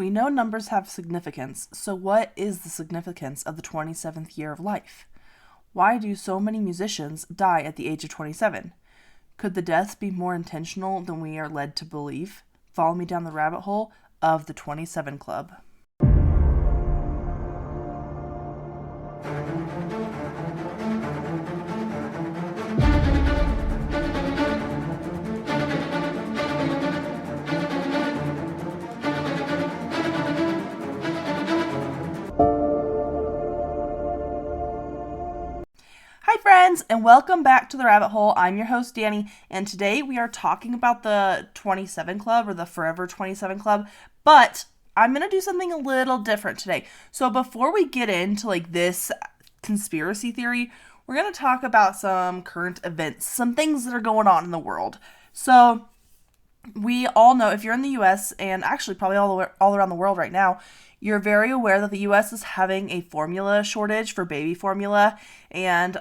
We know numbers have significance, so what is the significance of the 27th year of life? Why do so many musicians die at the age of 27? Could the deaths be more intentional than we are led to believe? Follow me down the rabbit hole of the 27 Club. Hi friends, and welcome back to the rabbit hole. I'm your host Dani, and today we are talking about the 27 Club, or the Forever 27 Club, but I'm going to do something a little different today. So before we get into this conspiracy theory, we're going to talk about some current events, some things that are going on in the world. So we all know, if you're in the US, and actually probably all around the world right now, you're very aware that the US is having a formula shortage for baby formula, and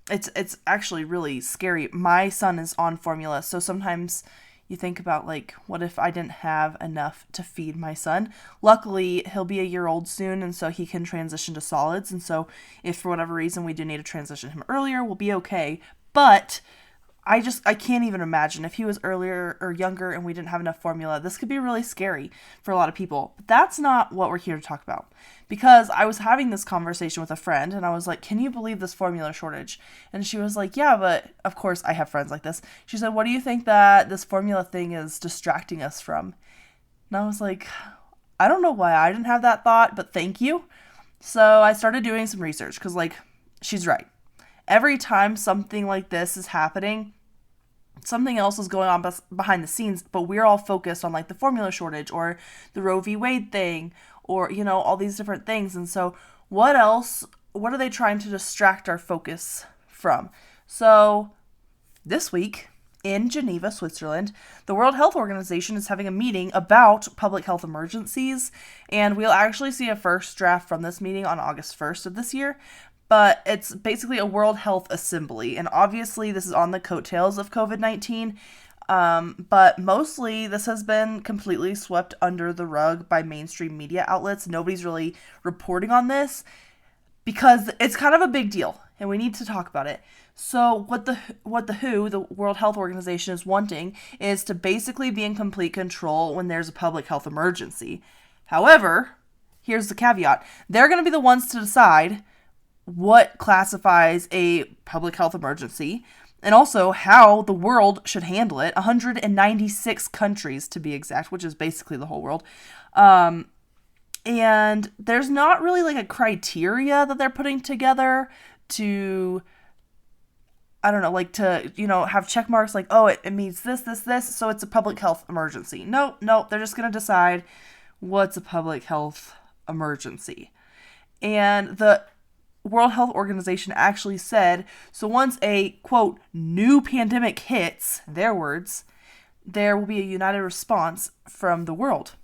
it's actually really scary. My son is on formula, so sometimes you think about, what if I didn't have enough to feed my son? Luckily, he'll be a year old soon, and so he can transition to solids, and so if for whatever reason we do need to transition him earlier, we'll be okay. But I can't even imagine if he was earlier or younger and we didn't have enough formula. This could be really scary for a lot of people. But that's not what we're here to talk about. Because I was having this conversation with a friend and I was like, can you believe this formula shortage? And she was like, yeah, but of course I have friends like this. She said, what do you think that this formula thing is distracting us from? And I was like, I don't know why I didn't have that thought, but thank you. So I started doing some research because, she's right. Every time something like this is happening, something else is going on behind the scenes, but we're all focused on the formula shortage or the Roe v. Wade thing or, all these different things. And so what are they trying to distract our focus from? So this week in Geneva, Switzerland, the World Health Organization is having a meeting about public health emergencies, and we'll actually see a first draft from this meeting on August 1st of this year. But it's basically a World Health Assembly. And obviously this is on the coattails of COVID-19. But mostly this has been completely swept under the rug by mainstream media outlets. Nobody's really reporting on this because it's kind of a big deal and we need to talk about it. So what the WHO, the World Health Organization, is wanting is to basically be in complete control when there's a public health emergency. However, here's the caveat. They're going to be the ones to decide what classifies a public health emergency, and also how the world should handle it. 196 countries, to be exact, which is basically the whole world. And there's not really a criteria that they're putting together to, I don't know, to, have check marks it means this, so it's a public health emergency. No, they're just going to decide what's a public health emergency. And the World Health Organization actually said, so once a, quote, new pandemic hits, their words, there will be a united response from the world.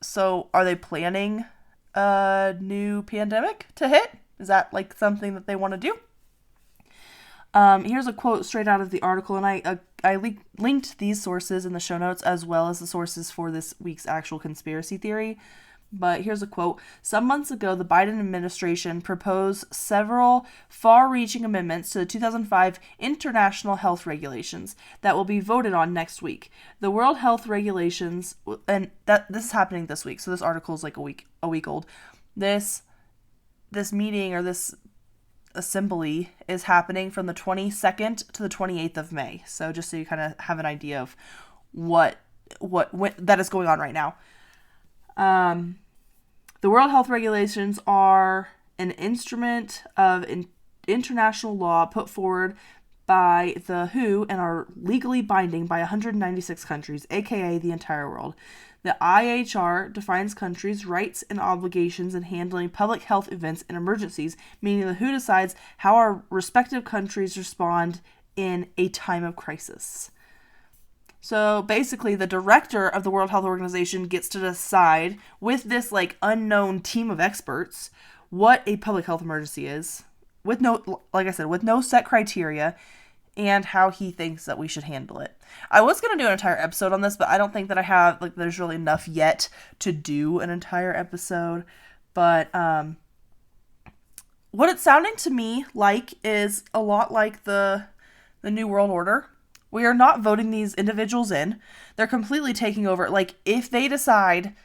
So are they planning a new pandemic to hit? Is that something that they want to do? Here's a quote straight out of the article, and I linked these sources in the show notes as well as the sources for this week's actual conspiracy theory. But here's a quote. Some months ago, the Biden administration proposed several far-reaching amendments to the 2005 international health regulations that will be voted on next week. The World Health Regulations, and this is happening this week, so this article is a week old. This meeting or this assembly is happening from the 22nd to the 28th of May. So just so you kind of have an idea of what that is going on right now. The World Health Regulations are an instrument of international law put forward by the WHO and are legally binding by 196 countries, aka the entire world. The IHR defines countries' rights and obligations in handling public health events and emergencies, meaning the WHO decides how our respective countries respond in a time of crisis. So basically, the director of the World Health Organization gets to decide with this unknown team of experts what a public health emergency is, with no set criteria, and how he thinks that we should handle it. I was going to do an entire episode on this, but I don't think that I have, like, there's really enough yet to do an entire episode. But what it's sounding to me like is a lot like the New World Order. We are not voting these individuals in. They're completely taking over. Like, if they decide,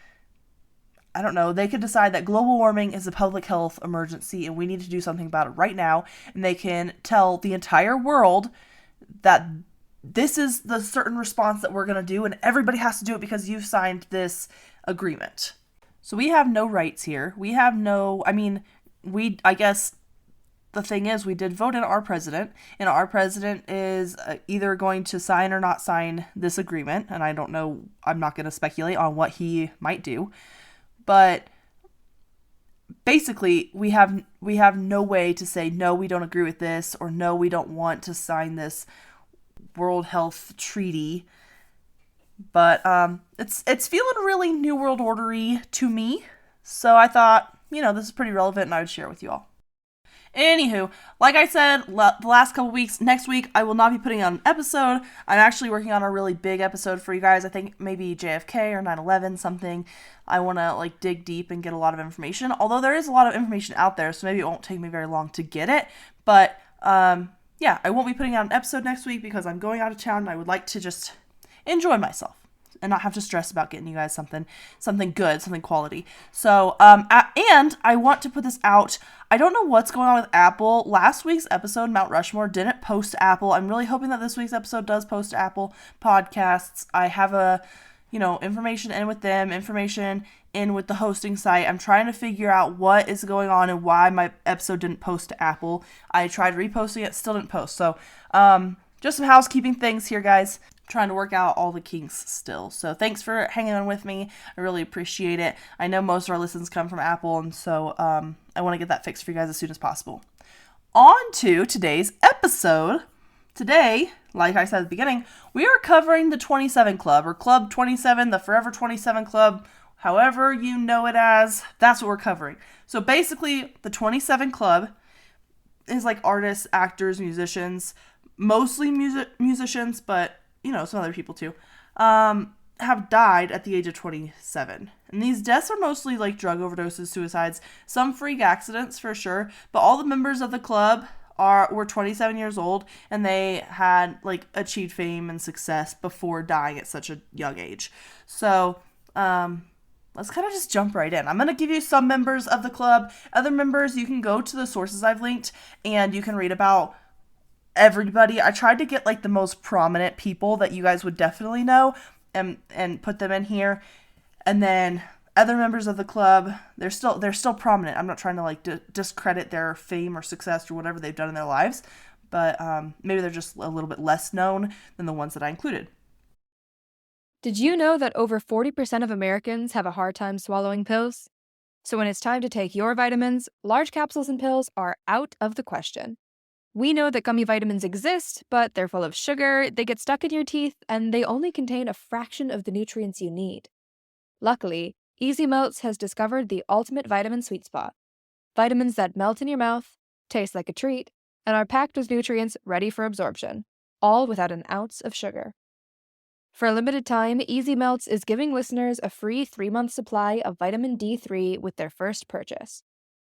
I don't know, they could decide that global warming is a public health emergency and we need to do something about it right now. And they can tell the entire world that this is the certain response that we're going to do, and everybody has to do it because you've signed this agreement. So we have no rights here. We have no, I guess the thing is, we did vote in our president, and our president is either going to sign or not sign this agreement. And I don't know, I'm not going to speculate on what he might do. But basically, we have no way to say, no, we don't agree with this, or no, we don't want to sign this World Health Treaty. But it's feeling really New World Order-y to me. So I thought, this is pretty relevant, and I would share it with you all. Anywho, like I said, the last couple weeks, next week, I will not be putting out an episode. I'm actually working on a really big episode for you guys. I think maybe JFK or 9/11, something. I want to, dig deep and get a lot of information. Although there is a lot of information out there, so maybe it won't take me very long to get it. But, yeah, I won't be putting out an episode next week because I'm going out of town, and I would like to just enjoy myself and not have to stress about getting you guys something good, something quality. So, and I want to put this out. I don't know what's going on with Apple. Last week's episode, Mount Rushmore, didn't post to Apple. I'm really hoping that this week's episode does post to Apple Podcasts. I have information in with them, information in with the hosting site. I'm trying to figure out what is going on and why my episode didn't post to Apple. I tried reposting it, still didn't post. So, just some housekeeping things here, guys. Trying to work out all the kinks still. So thanks for hanging on with me. I really appreciate it. I know most of our listens come from Apple, and so I want to get that fixed for you guys as soon as possible. On to today's episode. Today, like I said at the beginning, we are covering the 27 Club, or Club 27, the Forever 27 Club, however you know it as. That's what we're covering. So basically, the 27 Club is like artists, actors, musicians, mostly musicians, but some other people too, have died at the age of 27. And these deaths are mostly like drug overdoses, suicides, some freak accidents for sure, but all the members of the club were 27 years old, and they had achieved fame and success before dying at such a young age. So, let's kind of just jump right in. I'm going to give you some members of the club. Other members, you can go to the sources I've linked, and you can read about everybody. I tried to get the most prominent people that you guys would definitely know and put them in here. And then other members of the club, they're still prominent. I'm not trying to discredit their fame or success or whatever they've done in their lives, but maybe they're just a little bit less known than the ones that I included. Did you know that over 40% of Americans have a hard time swallowing pills? So when it's time to take your vitamins, large capsules and pills are out of the question. We know that gummy vitamins exist, but they're full of sugar, they get stuck in your teeth, and they only contain a fraction of the nutrients you need. Luckily, Easy Melts has discovered the ultimate vitamin sweet spot. Vitamins that melt in your mouth, taste like a treat, and are packed with nutrients ready for absorption, all without an ounce of sugar. For a limited time, Easy Melts is giving listeners a free 3-month supply of vitamin D3 with their first purchase.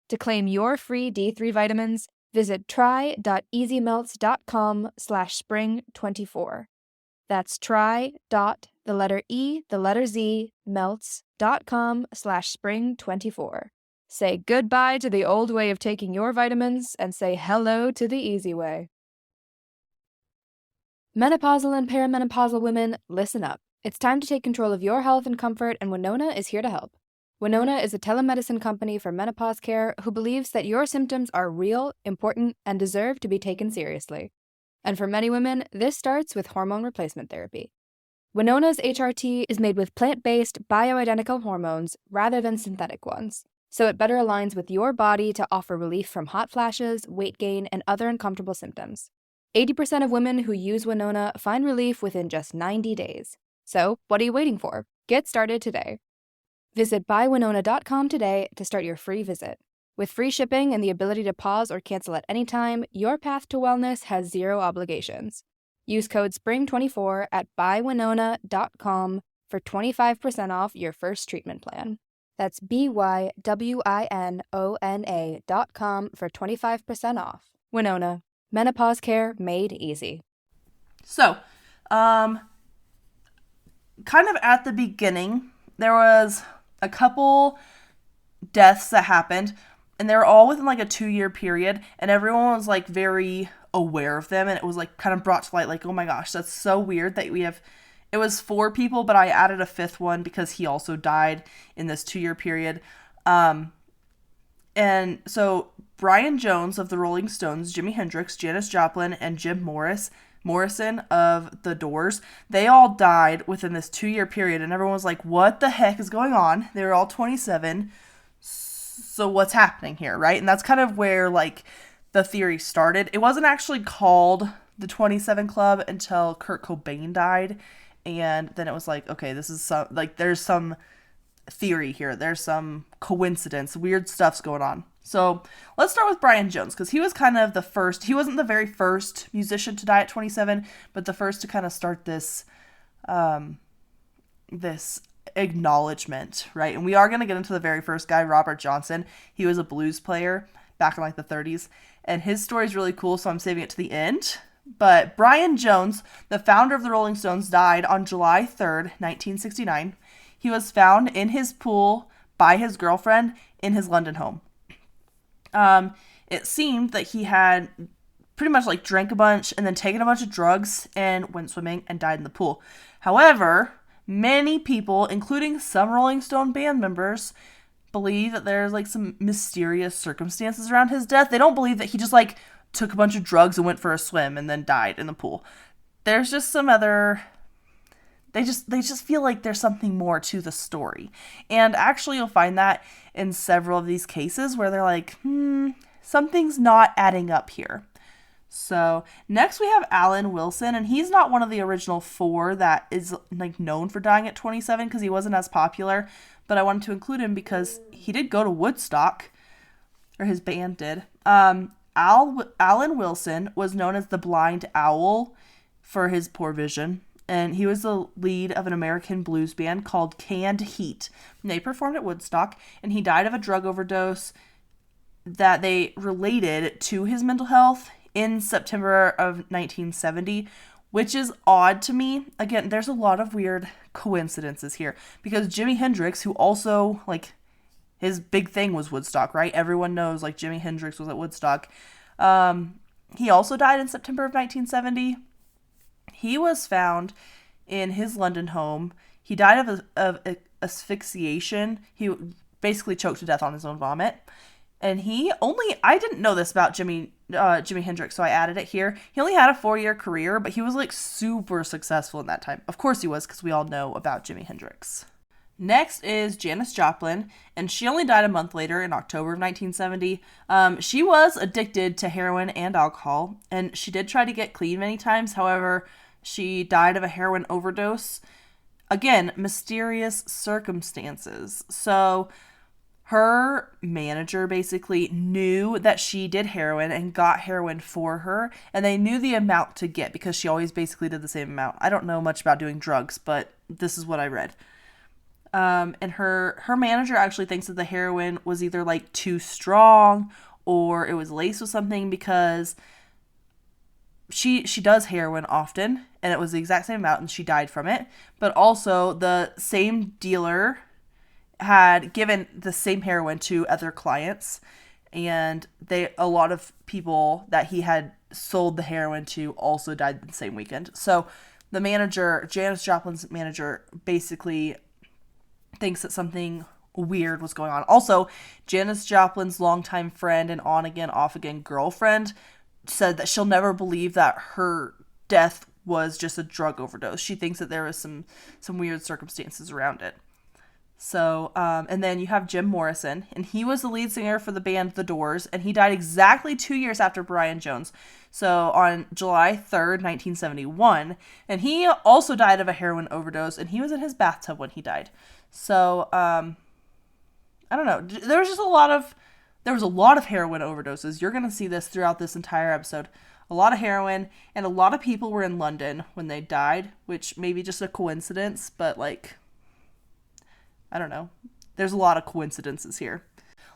To claim your free D3 vitamins, visit try.easymelts.com/spring24. That's melts.com/spring24. Say goodbye to the old way of taking your vitamins and say hello to the easy way. Menopausal and perimenopausal women, listen up. It's time to take control of your health and comfort, and Winona is here to help. Winona is a telemedicine company for menopause care who believes that your symptoms are real, important, and deserve to be taken seriously. And for many women, this starts with hormone replacement therapy. Winona's HRT is made with plant-based, bioidentical hormones rather than synthetic ones, so it better aligns with your body to offer relief from hot flashes, weight gain, and other uncomfortable symptoms. 80% of women who use Winona find relief within just 90 days. So, what are you waiting for? Get started today. Visit buywinona.com today to start your free visit. With free shipping and the ability to pause or cancel at any time, your path to wellness has zero obligations. Use code SPRING24 at buywinona.com for 25% off your first treatment plan. That's BYWINONA.com for 25% off. Winona, menopause care made easy. So, kind of at the beginning, there was a couple deaths that happened, and they were all within like a 2-year period, and everyone was like very aware of them, and it was like kind of brought to light, like, oh my gosh, that's so weird that it was 4 people, but I added a 5th one because he also died in this 2-year period. And so Brian Jones of the Rolling Stones, Jimi Hendrix, Janis Joplin, and Jim Morrison of The Doors, they all died within this 2-year period, and everyone was like, what the heck is going on? They were all 27, so what's happening here, right? And that's kind of where, like, the theory started. It wasn't actually called the 27 Club until Kurt Cobain died, and then it was like, okay, this is some, like, there's some theory here. There's some coincidence. Weird stuff's going on. So let's start with Brian Jones, because he was kind of the first. He wasn't the very first musician to die at 27, but the first to kind of start this this acknowledgement, right? And we are going to get into the very first guy, Robert Johnson. He was a blues player back in like the 30s, and his story is really cool, so I'm saving it to the end. But Brian Jones, the founder of the Rolling Stones, died on July 3rd, 1969. He was found in his pool by his girlfriend in his London home. It seemed that he had pretty much like drank a bunch and then taken a bunch of drugs and went swimming and died in the pool. However, many people, including some Rolling Stone band members, believe that there's like some mysterious circumstances around his death. They don't believe that he just like took a bunch of drugs and went for a swim and then died in the pool. There's just some other... They just feel like there's something more to the story. And actually you'll find that in several of these cases where they're like, something's not adding up here. So next we have Alan Wilson, and he's not one of the original 4 that is like known for dying at 27 because he wasn't as popular, but I wanted to include him because he did go to Woodstock, or his band did. Alan Wilson was known as the Blind Owl for his poor vision. And he was the lead of an American blues band called Canned Heat. And they performed at Woodstock, and he died of a drug overdose that they related to his mental health in September of 1970, which is odd to me. Again, there's a lot of weird coincidences here, because Jimi Hendrix, who also, like, his big thing was Woodstock, right? Everyone knows, like, Jimi Hendrix was at Woodstock. He also died in September of 1970. He was found in his London home. He died of asphyxiation. He basically choked to death on his own vomit. And I didn't know this about Jimi Hendrix, so I added it here. He only had a 4-year career, but he was like super successful in that time. Of course he was, because we all know about Jimi Hendrix. Next is Janis Joplin, and she only died a month later in October of 1970. She was addicted to heroin and alcohol, and she did try to get clean many times. However, she died of a heroin overdose. Again, mysterious circumstances. So her manager basically knew that she did heroin and got heroin for her, and they knew the amount to get because she always basically did the same amount. I don't know much about doing drugs, but this is what I read. And her manager actually thinks that the heroin was either like too strong or it was laced with something, because she does heroin often, and it was the exact same amount, and she died from it. But also the same dealer had given the same heroin to other clients, and a lot of people that he had sold the heroin to also died the same weekend. So the manager, Janis Joplin's manager, basically thinks that something weird was going on. Also, Janis Joplin's longtime friend and on-again, off-again girlfriend said that she'll never believe that her death was just a drug overdose. She thinks that there was some weird circumstances around it. So, and then you have Jim Morrison, and he was the lead singer for the band The Doors, and he died exactly 2 years after Brian Jones. So on July 3rd, 1971, and he also died of a heroin overdose, and he was in his bathtub when he died. So, I don't know. There was just a lot of there was a lot of heroin overdoses. You're going to see this throughout this entire episode. A lot of heroin, and a lot of people were in London when they died, which may be just a coincidence, but like, I don't know. There's a lot of coincidences here.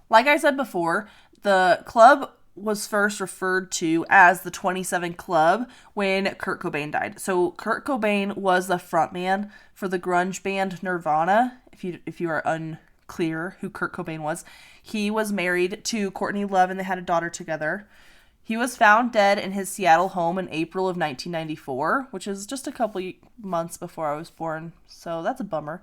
Like I said before, the club was first referred to as the 27 Club when Kurt Cobain died. So Kurt Cobain was the frontman for the grunge band Nirvana. If you are unclear who Kurt Cobain was, he was married to Courtney Love and they had a daughter together. He was found dead in his Seattle home in April of 1994, which is just a couple months before I was born, so that's a bummer.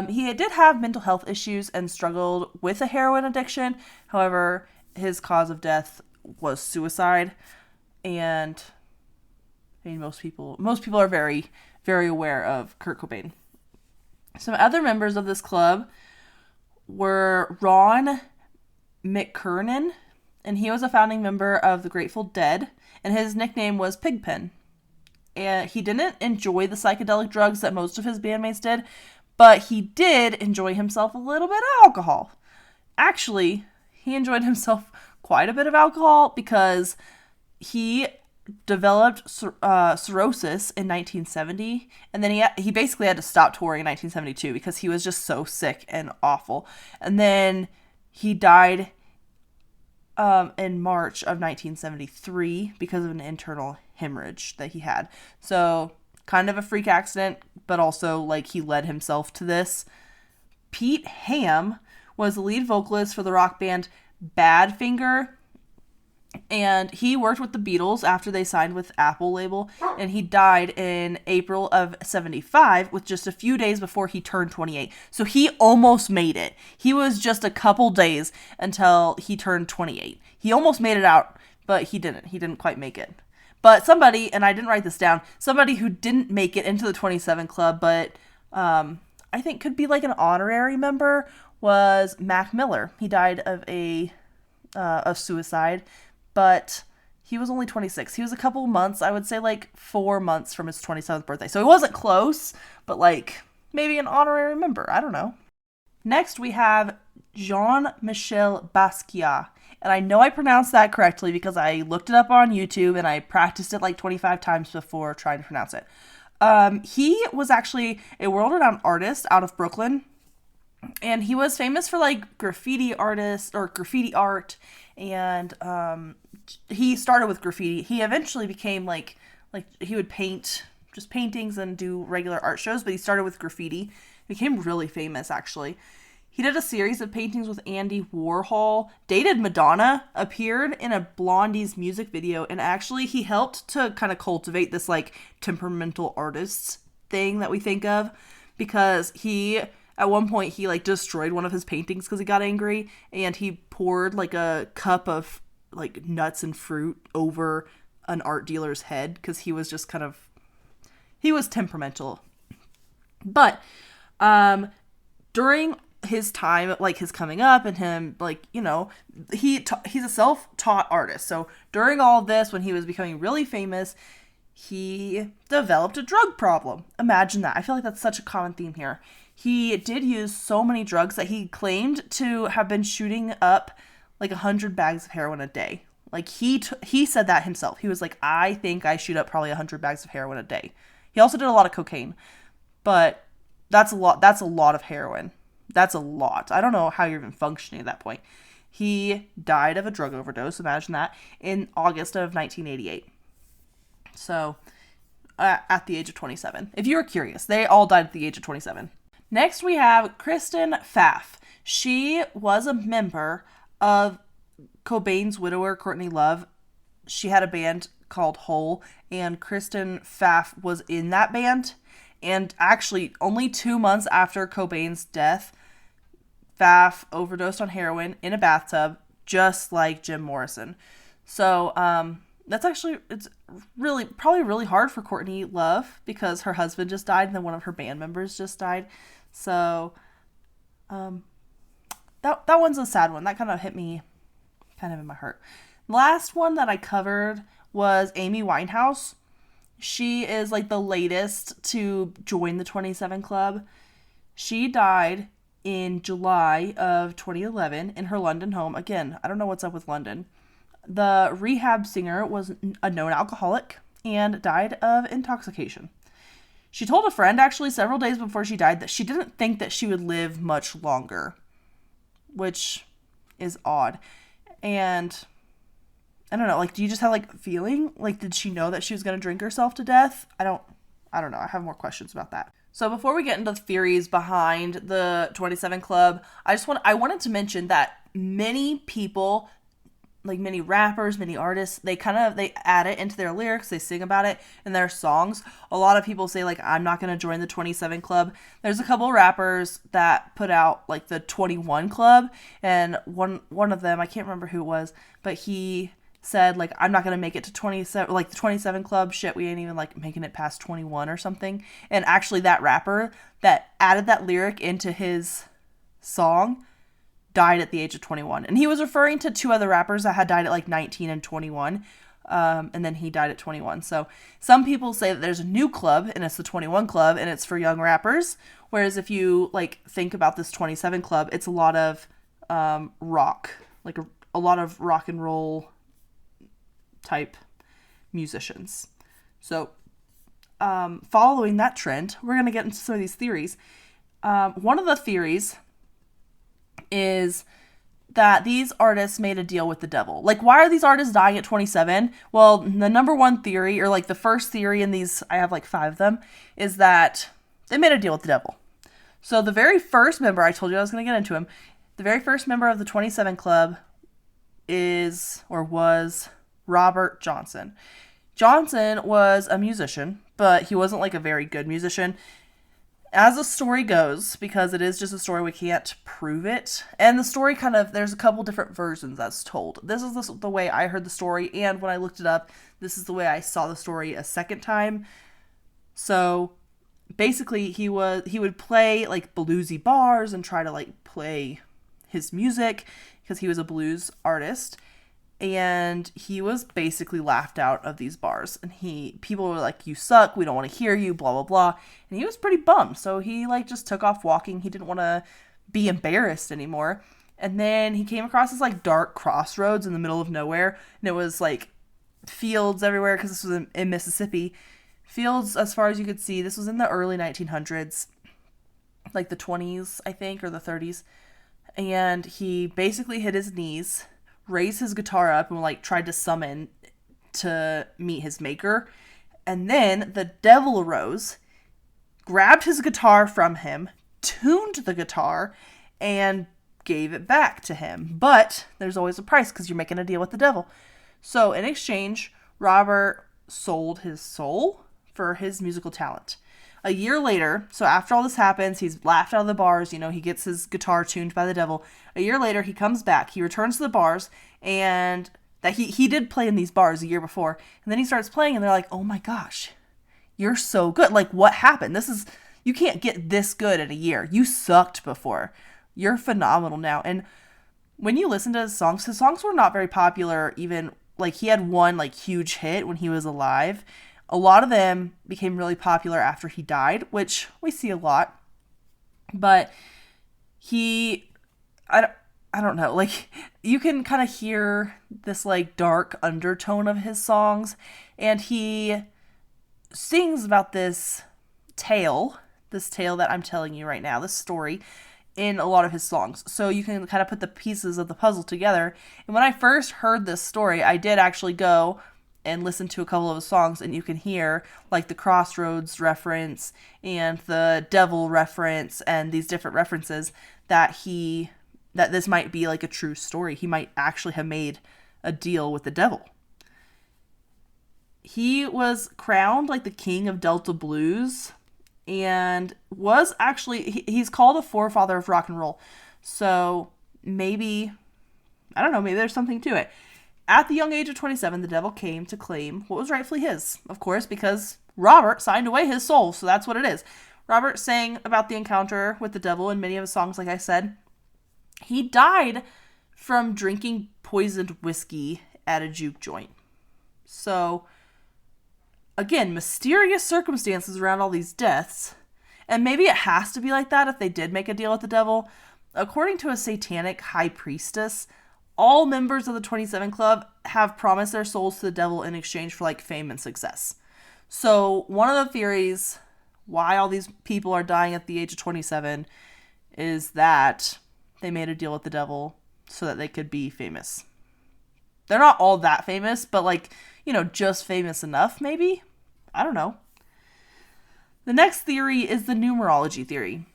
He did have mental health issues and struggled with a heroin addiction. However, his cause of death was suicide, and I mean most people are very, very aware of Kurt Cobain. Some other members of this club were Ron McKernan, and he was a founding member of the Grateful Dead, and his nickname was Pigpen. And he didn't enjoy the psychedelic drugs that most of his bandmates did, but he did enjoy himself a little bit of alcohol. Actually, he enjoyed himself quite a bit of alcohol because he developed cirrhosis in 1970, and then he basically had to stop touring in 1972 because he was just so sick and awful. And then he died in March of 1973 because of an internal hemorrhage that he had. So kind of a freak accident, but also like he led himself to this. Pete Ham was the lead vocalist for the rock band Badfinger, and he worked with the Beatles after they signed with Apple label, and he died in April of 75 with just a few days before he turned 28. So he almost made it. He was just a couple days until he turned 28. He almost made it out, but he didn't. He didn't quite make it. But somebody, and I didn't write this down, somebody who didn't make it into the 27 Club, but I think could be like an honorary member, was Mac Miller. He died of suicide, but he was only 26. He was a couple months, I would say like 4 months from his 27th birthday. So he wasn't close, but like maybe an honorary member. I don't know. Next, we have Jean-Michel Basquiat. And I know I pronounced that correctly because I looked it up on YouTube and I practiced it like 25 times before trying to pronounce it. He was actually a world-renowned artist out of Brooklyn. And he was famous for like graffiti artists or graffiti art. And he started with graffiti. He eventually became like he would paint just paintings and do regular art shows. But he started with graffiti. He became really famous actually. He did a series of paintings with Andy Warhol, dated Madonna, appeared in a Blondie's music video, and actually he helped to kind of cultivate this like temperamental artists thing that we think of, because at one point he like destroyed one of his paintings because he got angry, and he poured like a cup of like nuts and fruit over an art dealer's head because he was just he was temperamental. But during his time, like his coming up and him, like, you know, he's a self-taught artist. So during all of this, when he was becoming really famous, he developed a drug problem. Imagine that. I feel like that's such a common theme here. He did use so many drugs that he claimed to have been shooting up like 100 bags of heroin a day. Like he said that himself. He was like, I think I shoot up probably 100 bags of heroin a day. He also did a lot of cocaine, but that's a lot. That's a lot of heroin. That's a lot. I don't know how you're even functioning at that point. He died of a drug overdose, imagine that, in August of 1988. So, at the age of 27. If you were curious, they all died at the age of 27. Next, we have Kristen Pfaff. She was a member of Cobain's widower, Courtney Love. She had a band called Hole, and Kristen Pfaff was in that band. And actually, only 2 months after Cobain's death, Pfaff overdosed on heroin in a bathtub, just like Jim Morrison. So, that's actually, it's probably really hard for Courtney Love because her husband just died and then one of her band members just died. So, that one's a sad one. That kind of hit me kind of in my heart. Last one that I covered was Amy Winehouse. She is like the latest to join the 27 Club. She died in July of 2011 in her London home. Again, I don't know what's up with London. The rehab singer was a known alcoholic and died of intoxication. She told a friend actually several days before she died that she didn't think that she would live much longer, which is odd. And I don't know, like, do you just have like a feeling? Like, did she know that she was going to drink herself to death? I don't know. I have more questions about that. So before we get into the theories behind the 27 Club, I wanted to mention that many people, like many rappers, many artists, they add it into their lyrics, they sing about it in their songs. A lot of people say like, I'm not going to join the 27 Club. There's a couple rappers that put out like the 21 Club, and one of them, I can't remember who it was, but he said like, I'm not going to make it to 27, like the 27 Club, shit, we ain't even like making it past 21 or something. And actually that rapper that added that lyric into his song died at the age of 21. And he was referring to two other rappers that had died at like 19 and 21. And then he died at 21. So some people say that there's a new club and it's the 21 Club and it's for young rappers. Whereas if you like think about this 27 Club, it's a lot of rock, like a lot of rock and roll type musicians. So following that trend, we're going to get into some of these theories. One of the theories is that these artists made a deal with the devil. Like, why are these artists dying at 27? Well, the number one theory, or like the first theory in these, I have like 5 of them, is that they made a deal with the devil. So the very first member, I told you I was going to get into him, the very first member of the 27 Club was Robert Johnson. Johnson was a musician, but he wasn't like a very good musician. As the story goes, because it is just a story, we can't prove it. And the story there's a couple different versions that's told. This is the way I heard the story, and when I looked it up, this is the way I saw the story a second time. So basically he would play like bluesy bars and try to like play his music because he was a blues artist. And he was basically laughed out of these bars. And people were like, you suck, we don't want to hear you, blah, blah, blah. And he was pretty bummed. So he like just took off walking. He didn't want to be embarrassed anymore. And then he came across this like dark crossroads in the middle of nowhere. And it was like fields everywhere because this was in Mississippi. Fields as far as you could see. This was in the early 1900s. Like the 20s, I think, or the 30s. And he basically hit his knees, raised his guitar up, and like tried to summon to meet his maker. And then the devil arose, grabbed his guitar from him, tuned the guitar, and gave it back to him. But there's always a price because you're making a deal with the devil. So in exchange, Robert sold his soul for his musical talent. A year later, so after all this happens, he's laughed out of the bars, he gets his guitar tuned by the devil. A year later, he comes back, he returns to the bars, and that he did play in these bars a year before. And then he starts playing, and they're like, oh my gosh, you're so good. Like, what happened? You can't get this good in a year. You sucked before. You're phenomenal now. And when you listen to his songs were not very popular even, like, he had one, like, huge hit when he was alive. A lot of them became really popular after he died, which we see a lot. But I don't know, like, you can kind of hear this, like, dark undertone of his songs. And he sings about this tale that I'm telling you right now, this story, in a lot of his songs. So you can kind of put the pieces of the puzzle together. And when I first heard this story, I did actually go and listen to a couple of his songs, and you can hear like the Crossroads reference and the devil reference and these different references that this might be like a true story. He might actually have made a deal with the devil. He was crowned like the king of Delta blues and was actually, he's called a forefather of rock and roll. So maybe, I don't know, maybe there's something to it. At the young age of 27, the devil came to claim what was rightfully his, of course, because Robert signed away his soul, so that's what it is. Robert sang about the encounter with the devil in many of his songs, like I said. He died from drinking poisoned whiskey at a juke joint. So, again, mysterious circumstances around all these deaths. And maybe it has to be like that if they did make a deal with the devil. According to a satanic high priestess, all members of the 27 Club have promised their souls to the devil in exchange for like fame and success. So, one of the theories why all these people are dying at the age of 27 is that they made a deal with the devil so that they could be famous. They're not all that famous, but like, just famous enough, maybe? I don't know. The next theory is the numerology theory.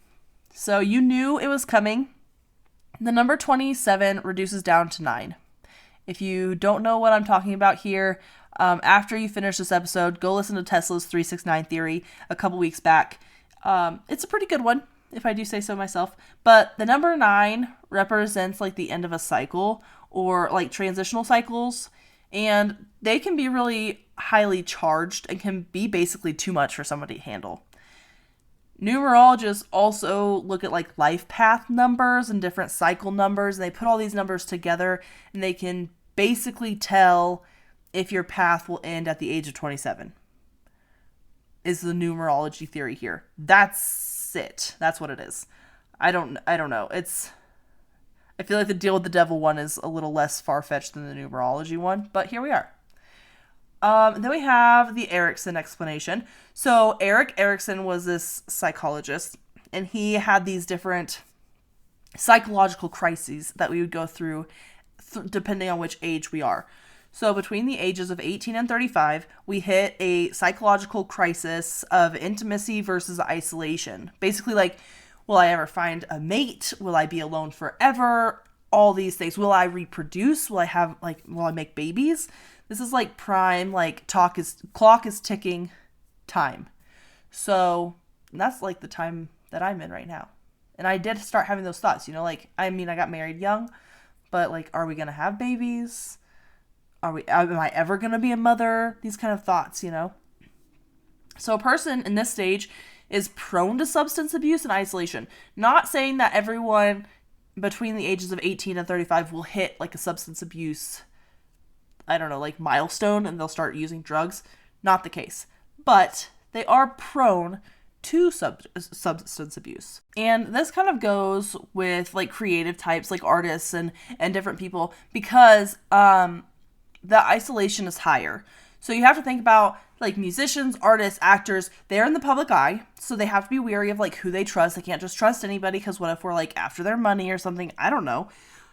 So you knew it was coming. The number 27 reduces down to 9. If you don't know what I'm talking about here, after you finish this episode, go listen to Tesla's 369 theory a couple weeks back. It's a pretty good one, if I do say so myself. But the number 9 represents like the end of a cycle or like transitional cycles. And they can be really highly charged and can be basically too much for somebody to handle. Numerologists also look at like life path numbers and different cycle numbers. And they put all these numbers together and they can basically tell if your path will end at the age of 27. Is the numerology theory here. That's it. That's what it is. I don't know. I feel like the deal with the devil one is a little less far-fetched than the numerology one, but here we are. Then we have the Erikson explanation. So Erik Erikson was this psychologist, and he had these different psychological crises that we would go through depending on which age we are. So between the ages of 18 and 35, we hit a psychological crisis of intimacy versus isolation. Basically like, will I ever find a mate? Will I be alone forever? All these things. Will I reproduce? Will I make babies? This is like prime, like clock is ticking time. So that's like the time that I'm in right now. And I did start having those thoughts, I got married young, but like, are we going to have babies? Am I ever going to be a mother? These kind of thoughts, So a person in this stage is prone to substance abuse and isolation. Not saying that everyone between the ages of 18 and 35 will hit like a substance abuse, like milestone and they'll start using drugs. Not the case. But they are prone to substance abuse. And this kind of goes with like creative types like artists and different people because the isolation is higher. So you have to think about like musicians, artists, actors, they're in the public eye. So they have to be wary of like who they trust. They can't just trust anybody because what if we're like after their money or something? I don't know.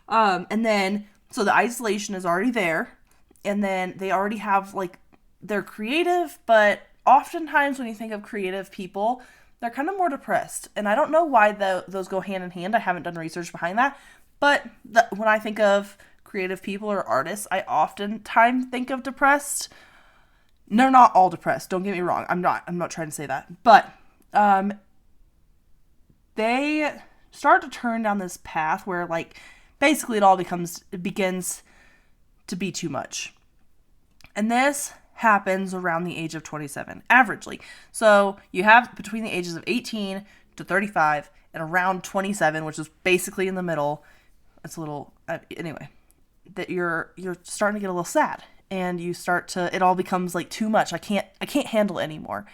And then, so the isolation is already there. And then they already have like, they're creative, but oftentimes when you think of creative people, they're kind of more depressed. And I don't know why those go hand in hand. I haven't done research behind that. But when I think of creative people or artists, I oftentimes think of depressed. They're not all depressed. Don't get me wrong. I'm not trying to say that. But they start to turn down this path where like basically it begins to be too much. And this happens around the age of 27, averagely. So you have between the ages of 18 to 35 and around 27, which is basically in the middle. It's a little, anyway, that you're starting to get a little sad. And it all becomes like too much. I can't handle it anymore.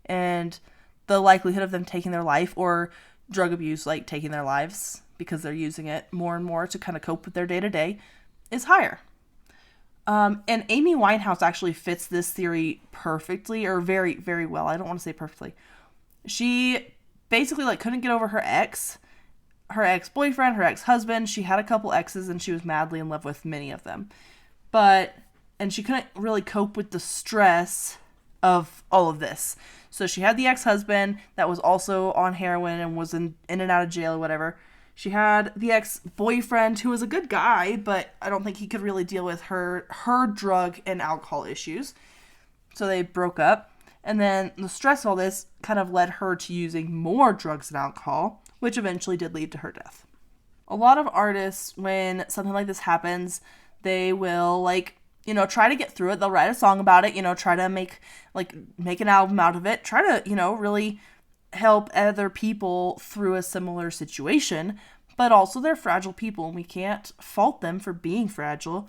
And the likelihood of them taking their life or drug abuse, like taking their lives because they're using it more and more to kind of cope with their day to day is higher. And Amy Winehouse actually fits this theory perfectly or very, very well. I don't want to say perfectly. She basically like couldn't get over her ex-boyfriend, her ex-husband. She had a couple exes and she was madly in love with many of them. And she couldn't really cope with the stress of all of this. So she had the ex-husband that was also on heroin and was in and out of jail or whatever. She had the ex-boyfriend who was a good guy, but I don't think he could really deal with her drug and alcohol issues. So they broke up. And then the stress of all this kind of led her to using more drugs and alcohol, which eventually did lead to her death. A lot of artists, when something like this happens, they will try to get through it. They'll write a song about it, try to make an album out of it, try to, really help other people through a similar situation, but also they're fragile people and we can't fault them for being fragile.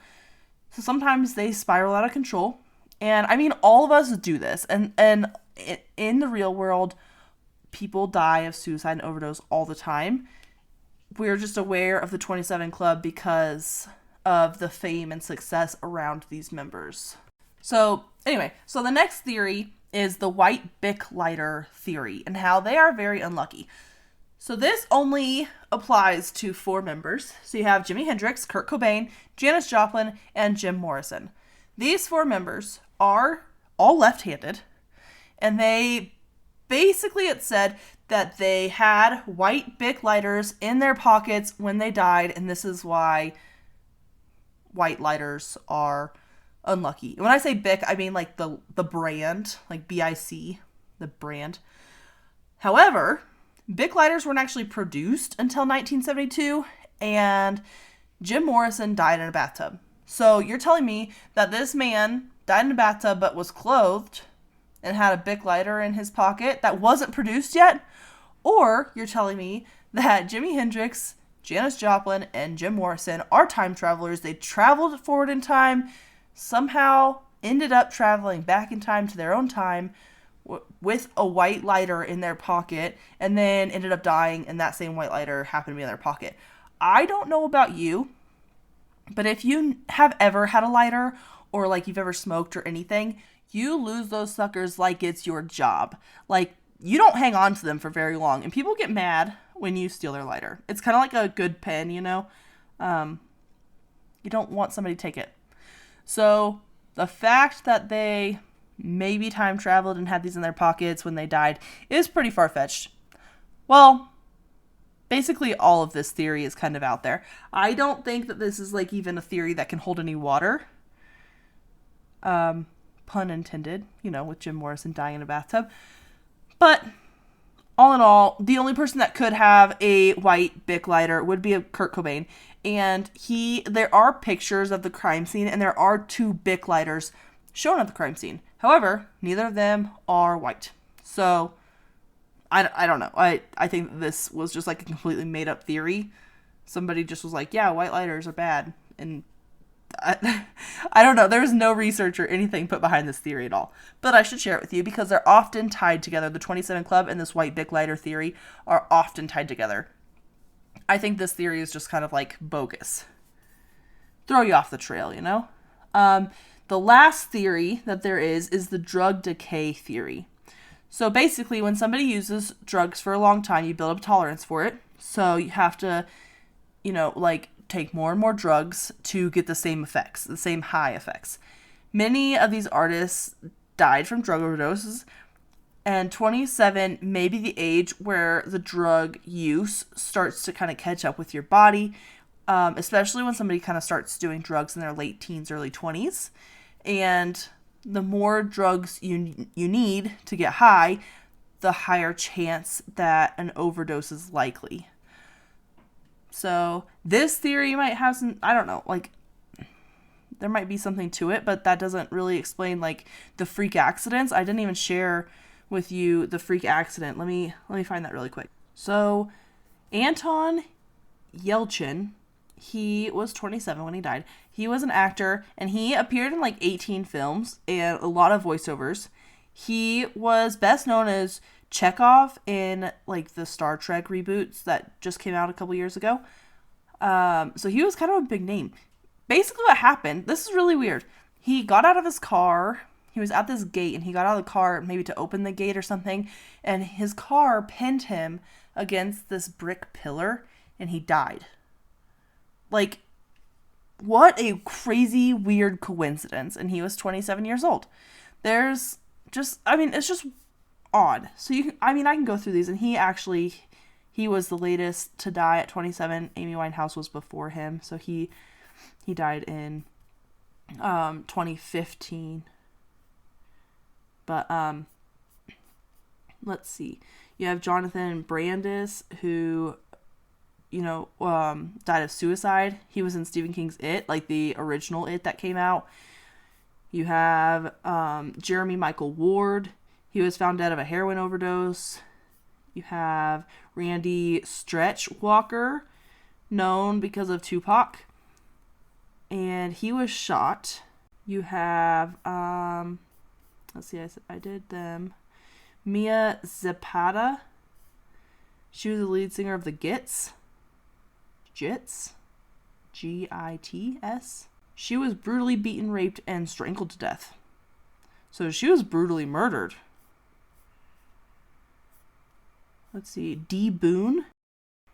So sometimes they spiral out of control. And I mean, all of us do this. And in the real world, people die of suicide and overdose all the time. We're just aware of the 27 Club because of the fame and success around these members. So, anyway, so the next theory is the white Bic lighter theory and how they are very unlucky. So this only applies to 4 members. So you have Jimi Hendrix, Kurt Cobain, Janis Joplin, and Jim Morrison. These 4 members are all left-handed, and they basically, it said that they had white Bic lighters in their pockets when they died, and this is why white lighters are unlucky. And when I say Bic, I mean like the brand, like BIC, the brand. However, Bic lighters weren't actually produced until 1972, and Jim Morrison died in a bathtub. So you're telling me that this man died in a bathtub but was clothed and had a Bic lighter in his pocket that wasn't produced yet? Or you're telling me that Jimi Hendrix, Janis Joplin, and Jim Morrison are time travelers. They traveled forward in time, somehow ended up traveling back in time to their own time with a white lighter in their pocket, and then ended up dying, and that same white lighter happened to be in their pocket. I don't know about you, but if you have ever had a lighter, or like you've ever smoked or anything, you lose those suckers like it's your job. Like, you don't hang on to them for very long, and people get mad when you steal their lighter. It's kind of like a good pen, you know? You don't want somebody to take it. So the fact that they maybe time traveled and had these in their pockets when they died is pretty far-fetched. Well, basically all of this theory is kind of out there. I don't think that this is like even a theory that can hold any water. Pun intended, you know, with Jim Morrison dying in a bathtub. But all in all, the only person that could have a white Bic lighter would be Kurt Cobain. And there are pictures of the crime scene, and there are 2 Bic lighters shown at the crime scene. However, neither of them are white. So, I don't know. I think this was just like a completely made up theory. Somebody just was like, yeah, white lighters are bad. And I don't know. There's no research or anything put behind this theory at all. But I should share it with you because they're often tied together. The 27 Club and this white Bic lighter theory are often tied together. I think this theory is just kind of like bogus. Throw you off the trail, you know? The last theory that there is the drug decay theory. So basically, when somebody uses drugs for a long time, you build up tolerance for it. So you have to, you know, like take more and more drugs to get the same effects, the same high effects. Many of these artists died from drug overdoses, and 27 may be the age where the drug use starts to kind of catch up with your body, especially when somebody kind of starts doing drugs in their late teens, early 20s. And the more drugs you need to get high, the higher chance that an overdose is likely. So this theory might have some, I don't know, like there might be something to it, but that doesn't really explain like the freak accidents. I didn't even share with you the freak accident. Let me find that really quick. So Anton Yelchin, he was 27 when he died. He was an actor, and he appeared in like 18 films and a lot of voiceovers. He was best known as Chekhov in like the Star Trek reboots that just came out a couple years ago. So he was kind of a big name. Basically what happened, this is really weird. He got out of his car. He was at this gate, and he got out of the car maybe to open the gate or something, and his car pinned him against this brick pillar, and he died. Like, what a crazy, weird coincidence. And he was 27 years old. There's just, I mean, it's just odd. So I can go through these, and he was the latest to die at 27. Amy Winehouse was before him. So he died in 2015. But let's see. You have Jonathan Brandis, who died of suicide. He was in Stephen King's It, like the original It that came out. You have Jeremy Michael Ward. He was found dead of a heroin overdose. You have Randy Stretch Walker, known because of Tupac, and he was shot. You have let's see, I did them. Mia Zapata. She was the lead singer of the Gits. Jits? Gits? She was brutally beaten, raped, and strangled to death. So she was brutally murdered. Let's see. D. Boone.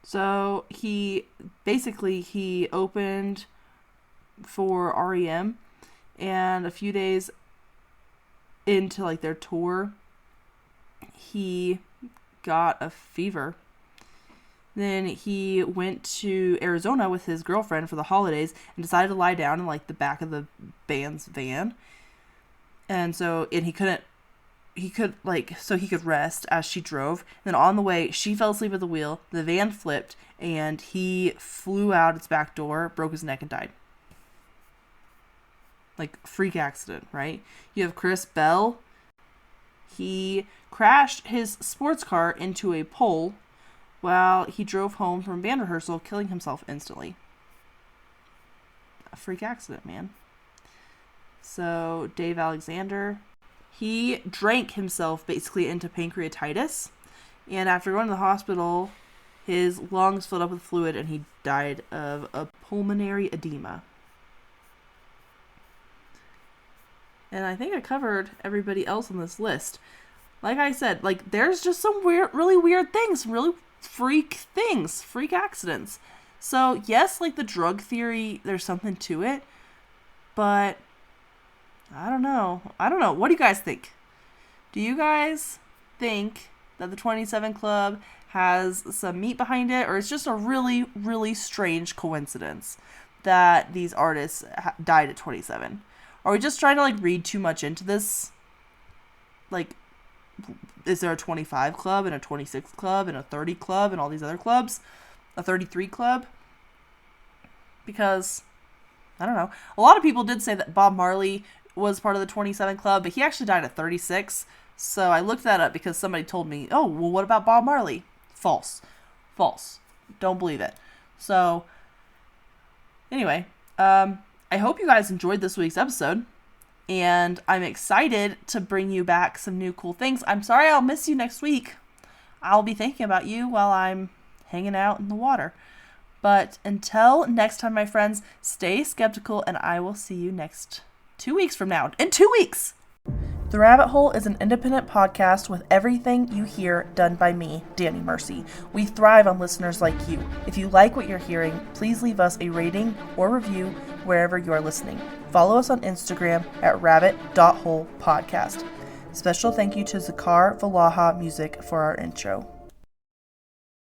So he opened for REM, and a few days into like their tour, he got a fever. Then he went to Arizona with his girlfriend for the holidays and decided to lie down in like the back of the band's van. And so, and he could rest as she drove. And then on the way, she fell asleep at the wheel, the van flipped, and he flew out its back door, broke his neck, and died. Like, freak accident, right? You have Chris Bell. He crashed his sports car into a pole while he drove home from band rehearsal, killing himself instantly. A freak accident, man. So, Dave Alexander, he drank himself basically into pancreatitis, and after going to the hospital, his lungs filled up with fluid and he died of a pulmonary edema. And I think I covered everybody else on this list. Like I said, like, there's just some really weird things, really freak accidents. So, yes, like the drug theory, there's something to it, but I don't know. What do you guys think? Do you guys think that the 27 Club has some meat behind it, or it's just a really, really strange coincidence that these artists died at 27? Are we just trying to, like, read too much into this? Like, is there a 25 club and a 26 club and a 30 club and all these other clubs? A 33 club? Because, I don't know. A lot of people did say that Bob Marley was part of the 27 club, but he actually died at 36. So I looked that up because somebody told me, oh, well, what about Bob Marley? False. Don't believe it. So, anyway, I hope you guys enjoyed this week's episode. And I'm excited to bring you back some new cool things. I'm sorry I'll miss you next week. I'll be thinking about you while I'm hanging out in the water. But until next time, my friends, stay skeptical, and I will see you next 2 weeks from now. In 2 weeks! The Rabbit Hole is an independent podcast with everything you hear done by me, Dani Mercy. We thrive on listeners like you. If you like what you're hearing, please leave us a rating or review wherever you are listening. Follow us on Instagram at rabbit.holepodcast. Special thank you to Zakar Valaha Music for our intro.